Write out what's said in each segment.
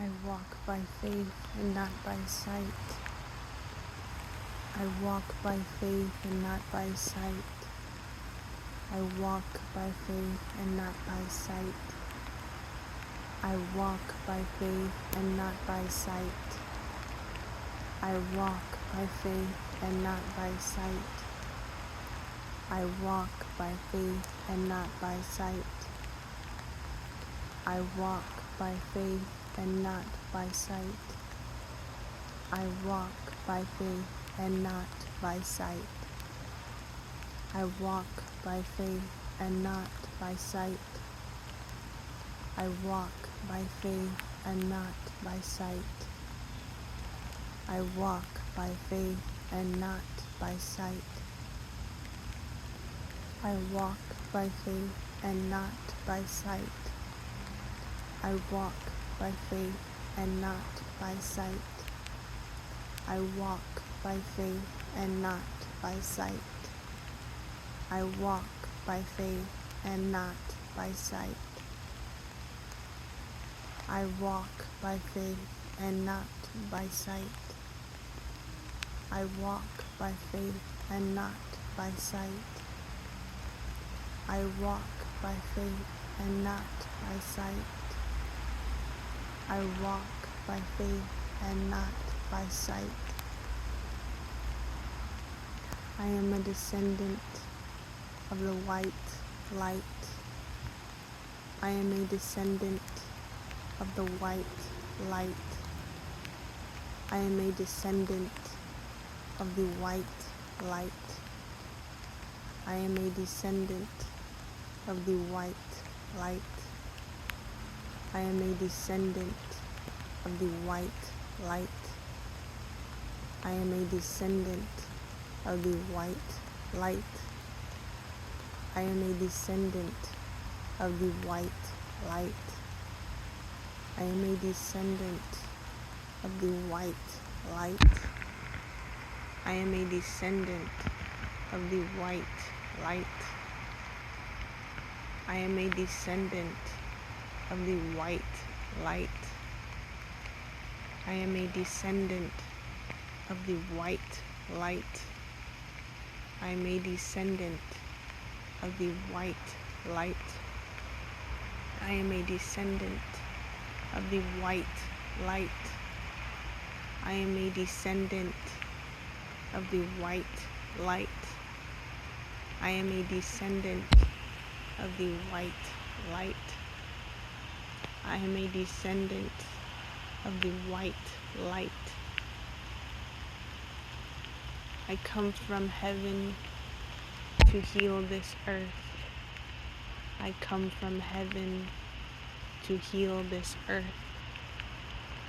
I walk by faith and not by sight. I walk by faith and not by sight. I walk by faith and not by sight. I walk by faith and not by sight. I walk by faith and not by sight. I walk by faith and not by sight. I walk by faith and not by sight. I walk by faith and not by sight. I walk by faith and not by sight. I walk by faith and not by sight. I walk by faith and not by sight. I walk by faith and not by sight. I walk by faith and not by sight. I walk by faith and not by sight. I walk by faith and not by sight. I walk by faith and not by sight. I walk by faith and not by sight. I walk by faith and not by sight. I walk by faith and not by sight. I am a descendant of the white light. I am a descendant of the white light. I am a descendant of the white light. I am a descendant of the white light. I am a descendant of the white light. I am a descendant of the white light. I am a descendant of the white light. I am a descendant of the white light. I am a descendant of the white light. I am a descendant of the white light. I am a descendant of the white light. I am a descendant of the white light. I am a descendant of the white light. I am a descendant of the white light. I am a descendant of the white light. I am a descendant of the white light. I come from heaven to heal this earth. I come from heaven to heal this earth.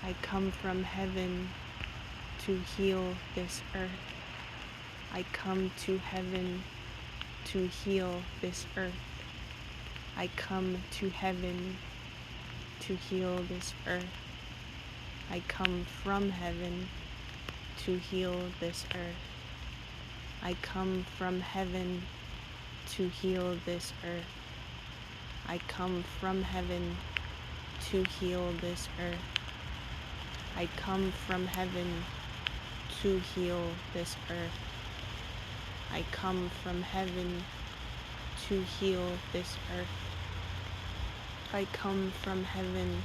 I come from heaven to heal this earth. I come to heaven to heal this earth. I come to heaven to heal this earth. I come from heaven to heal this earth. I come from heaven to heal this earth. I come from heaven to heal this earth. I come from heaven to heal this earth. I come from heaven to heal this earth. I come from heaven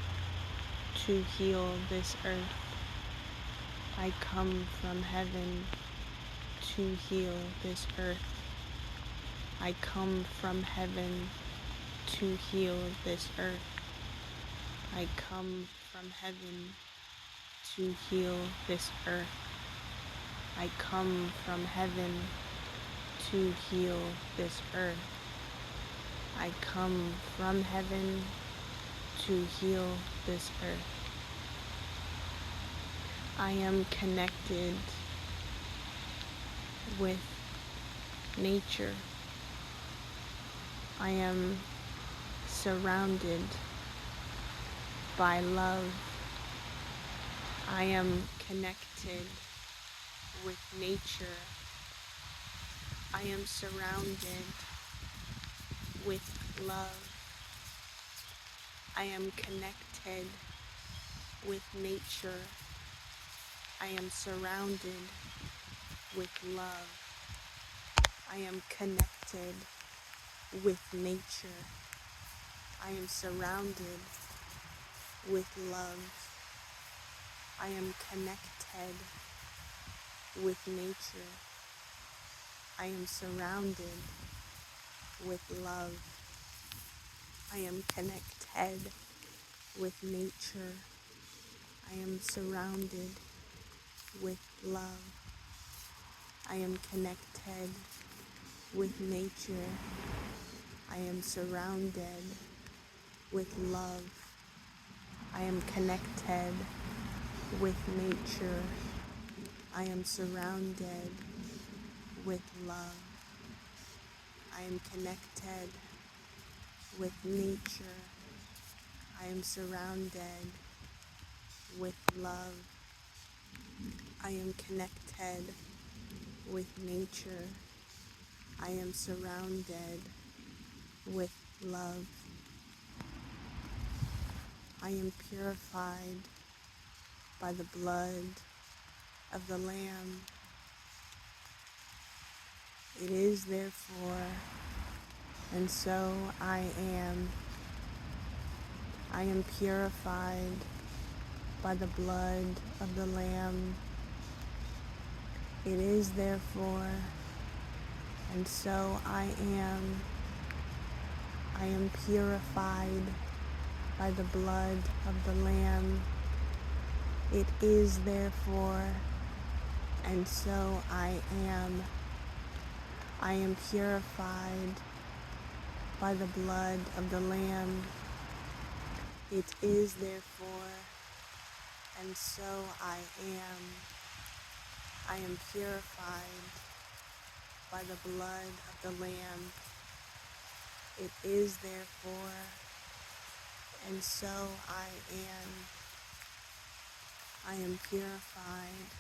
to heal this earth. I come from heaven to heal this earth. I come from heaven to heal this earth. I come from heaven to heal this earth. I come from heaven to heal this earth. I come from heaven to heal this earth. I am connected with nature. I am surrounded by love. I am connected with nature. I am surrounded with love. I am connected with with nature. I am surrounded with love. I am connected with nature. I am surrounded with love. I am connected with nature. I am surrounded with love. I am connected with nature. I am surrounded with love. I am connected with nature. I am surrounded with love. I am connected with nature. I am surrounded with love. I am connected with nature. I am surrounded with love. I am connected with nature. I am surrounded with love. I am purified by the blood of the Lamb. It is therefore, and so I am. I am purified by the blood of the Lamb. It is therefore, and so I am. I am purified by the blood of the Lamb. It is therefore, and so I am. I am purified by the blood of the Lamb. It is therefore, and so I am. I am purified by the blood of the Lamb. It is therefore, and so I am. I am purified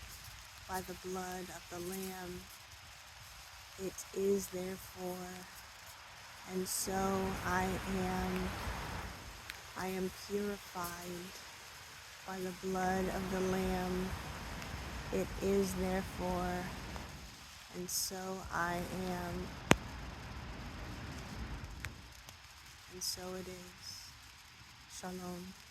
by the blood of the Lamb. It is therefore, and so I am. I am purified by the blood of the Lamb. It is therefore, and so I am. And so it is. Shalom.